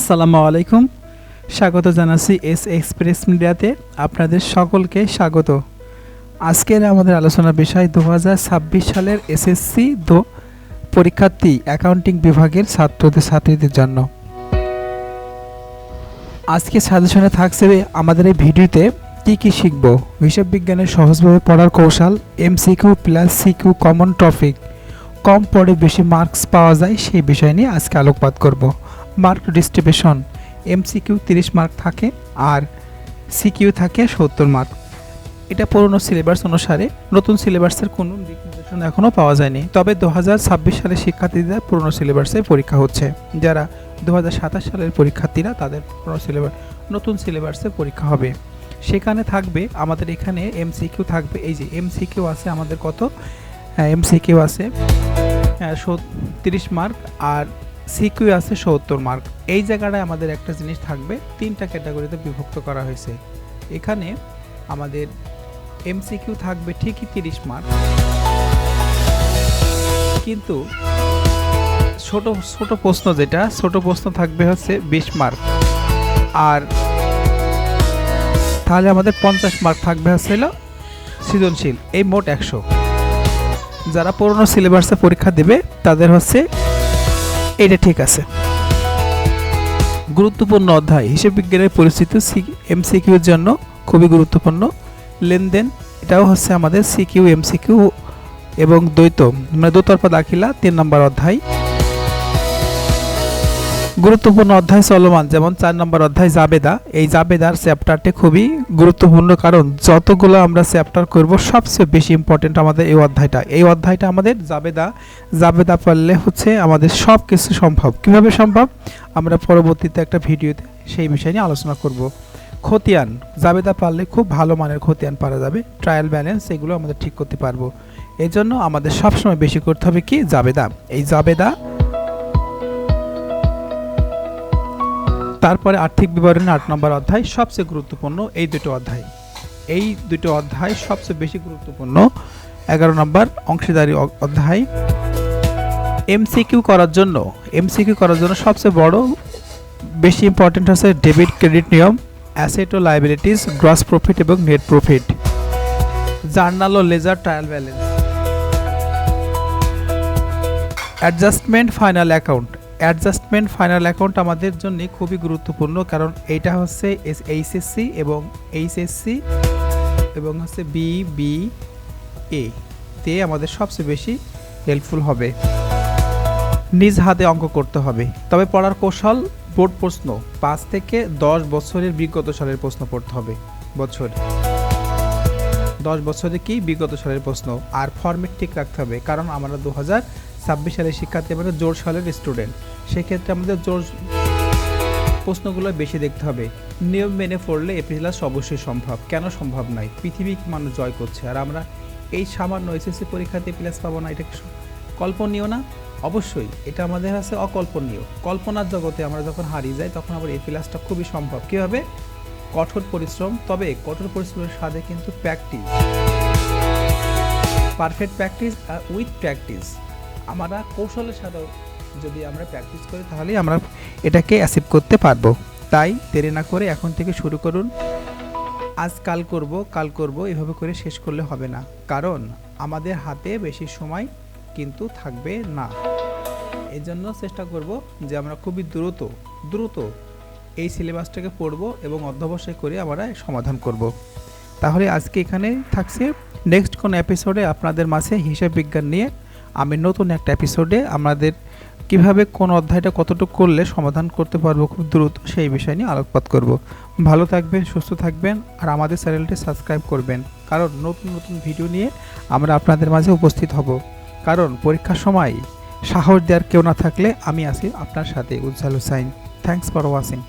আসসালামু আলাইকুম। স্বাগত জানাচ্ছি এস এক্সপ্রেস মিডিয়াতে আপনাদের সকলকে স্বাগত। আজকের আমাদের আলোচনার বিষয় 2026 সালের এসএসসি পরীক্ষার্থী অ্যাকাউন্টিং বিভাগের ছাত্রীদের জন্য। আজকে সাজেশনে থাকছে আমাদের এই ভিডিওতে কি শিখব, হিসাব বিজ্ঞানের সহজভাবে পড়ার কৌশল, MCQ plus CQ common topic, কম পড়ে বেশি মার্কস পাওয়া যায় সেই বিষয় নিয়ে আজকে আলোকপাত করব। মার্ক ডিস্ট্রিবিউশন, এমসিকিউ 30 মার্ক থাকে আর সিকিউ থাকে 70 মার্ক। এটা পুরনো সিলেবাস অনুসারে, নতুন সিলেবাসের কোনো দিক নির্দেশন এখনও পাওয়া যায়নি। তবে 2026 সালের শিক্ষার্থীদের পুরনো সিলেবাসে পরীক্ষা হচ্ছে। যারা 2027 সালের পরীক্ষার্থীরা তাদের পুরনো সিলেবাস, নতুন সিলেবাসে পরীক্ষা হবে। সেখানে থাকবে আমাদের এখানে এমসিকিউ থাকবে। এই যে এমসিকিউ আছে আমাদের কত, এমসিকিউ আছে 30 মার্ক আর সিকিউ আছে 70 মার্ক। এই জায়গাটায় আমাদের একটা জিনিস থাকবে, 3টা ক্যাটাগরিতে বিভক্ত করা হয়েছে। এখানে আমাদের এমসিকিউ থাকবে ঠিকই 30 মার্ক, কিন্তু ছোট প্রশ্ন, যেটা ছোট প্রশ্ন থাকবে হচ্ছে 20 মার্ক। আর তাহলে আমাদের 50 মার্ক থাকবে হচ্ছে সৃজনশীল। এই মোট 100। যারা পুরনো সিলেবাসে পরীক্ষা দেবে তাদের হচ্ছে এটা ঠিক আছে। গুরুত্বপূর্ণ অধ্যায় হিসাব বিজ্ঞানের পরিস্থিতি এমসিকিউর জন্য খুবই গুরুত্বপূর্ণ। লেনদেন, এটাও হচ্ছে আমাদের সিকিউ এমসিকিউ এবং দ্বৈত মানে দোতরফা দাখিলা 3 নম্বর অধ্যায়। গুরুত্বপূর্ণ অধ্যায় চলমান, যেমন 4 নম্বর অধ্যায় জাবেদা। এই জাবেদার চ্যাপ্টারটি খুবই গুরুত্বপূর্ণ, কারণ যতগুলো আমরা চ্যাপ্টার করব সবচেয়ে বেশি ইম্পর্টেন্ট আমাদের এই অধ্যায়টা। এই অধ্যায়টা আমাদের জাবেদা পড়লে হচ্ছে আমাদের সব কিছু সম্ভব। কিভাবে সম্ভব আমরা পরবর্তীতে একটা ভিডিওতে সেই বিষয় নিয়ে আলোচনা করব। খতিয়ান, জাবেদা পারলে খুব ভালো মানের খতিয়ান পারা যাবে। ট্রায়াল ব্যালেন্স, এগুলো আমাদের ঠিক করতে পারবো। এই জন্য আমাদের সবসময় বেশি করতে হবে কি, জাবেদা। এই জাবেদা, তারপরে আর্থিক বিবরণী 8 নম্বর অধ্যায় সবচেয়ে গুরুত্বপূর্ণ। এই দুটো অধ্যায় সবচেয়ে বেশি গুরুত্বপূর্ণ। 11 নম্বর অংশীদারি অধ্যায়। এমসিকিউ করার জন্য সবচেয়ে বড় বেশি ইম্পর্টেন্ট হচ্ছে ডেবিট ক্রেডিট নিয়ম, অ্যাসেট ও লায়াবিলিটিস, গ্রস প্রফিট এবং নেট প্রফিট, জার্নাল ও ledger, trial balance, adjustment final account আমাদের জন্য খুবই গুরুত্বপূর্ণ, কারণ এইটা হচ্ছে এইচএসসি এবং হচ্ছে বিবিএ তে আমাদের সবচেয়ে বেশি হেল্পফুল হবে। নিজ হাতে অঙ্ক করতে হবে। তবে পড়ার কৌশল, বোর্ড প্রশ্ন 5 থেকে 10 বছরের বিগত সালের প্রশ্ন পড়তে হবে। 10 বছরে কি বিগত সালের প্রশ্ন। আর ফরম্যাট ঠিক রাখতে হবে, কারণ আমরা 2026 সালের শিক্ষার্থী, আমাদের জোর সালের স্টুডেন্ট। সেক্ষেত্রে আমাদের জোর প্রশ্নগুলো বেশি দেখতে হবে। নিয়ম মেনে পড়লে এ প্লাস অবশ্যই সম্ভব। কেন সম্ভব নয়? পৃথিবী মানুষ জয় করছে, আর আমরা এই সামান্য এসএসসি পরীক্ষাতে প্লাস পাবো না, এটা কল্পনীয় না? অবশ্যই এটা আমাদের আছে অকল্পনীয়। কল্পনার জগতে আমরা যখন হারিয়ে যাই তখন আবার এই প্লাসটা খুবই সম্ভব। কীভাবে? কঠোর পরিশ্রম। তবে কঠোর পরিশ্রমের সাথে কিন্তু practice, perfect practice with practice. আমরা কৌশলের সাথেও যদি আমরা প্র্যাকটিস করি তাহলেই আমরা এটাকে অ্যাচিভ করতে পারবো। তাই দেরি না করে এখন থেকে শুরু করুন। আজ কাল করব এভাবে করে শেষ করলে হবে না, কারণ আমাদের হাতে বেশি সময় কিন্তু থাকবে না। এই জন্য চেষ্টা করব যে আমরা খুবই দ্রুত এই সিলেবাসটাকে পড়ব এবং অধ্যবসায় করে আমরা সমাধান করব। তাহলে আজকে এখানে থাকছে। নেক্সট কোন এপিসোডে আপনাদের মাঝে হিসাব বিজ্ঞান নিয়ে আমি নতুন একটা এপিসোডে আমাদের কিভাবে কোন অধ্যায়টা কতটুকু করলে সমাধান করতে পারবো খুব দ্রুত সেই বিষয় নিয়ে আলোকপাত করব। ভালো থাকবেন, সুস্থ থাকবেন, আর আমাদের চ্যানেলটি সাবস্ক্রাইব করবেন, কারণ নতুন ভিডিও নিয়ে আমরা আপনাদের মাঝে উপস্থিত হব। কারণ পরীক্ষার সময় সাহস দেওয়ার কেউ না থাকলে আমি আছি আপনার সাথে, Ujjwal Hossain. Thanks for watching.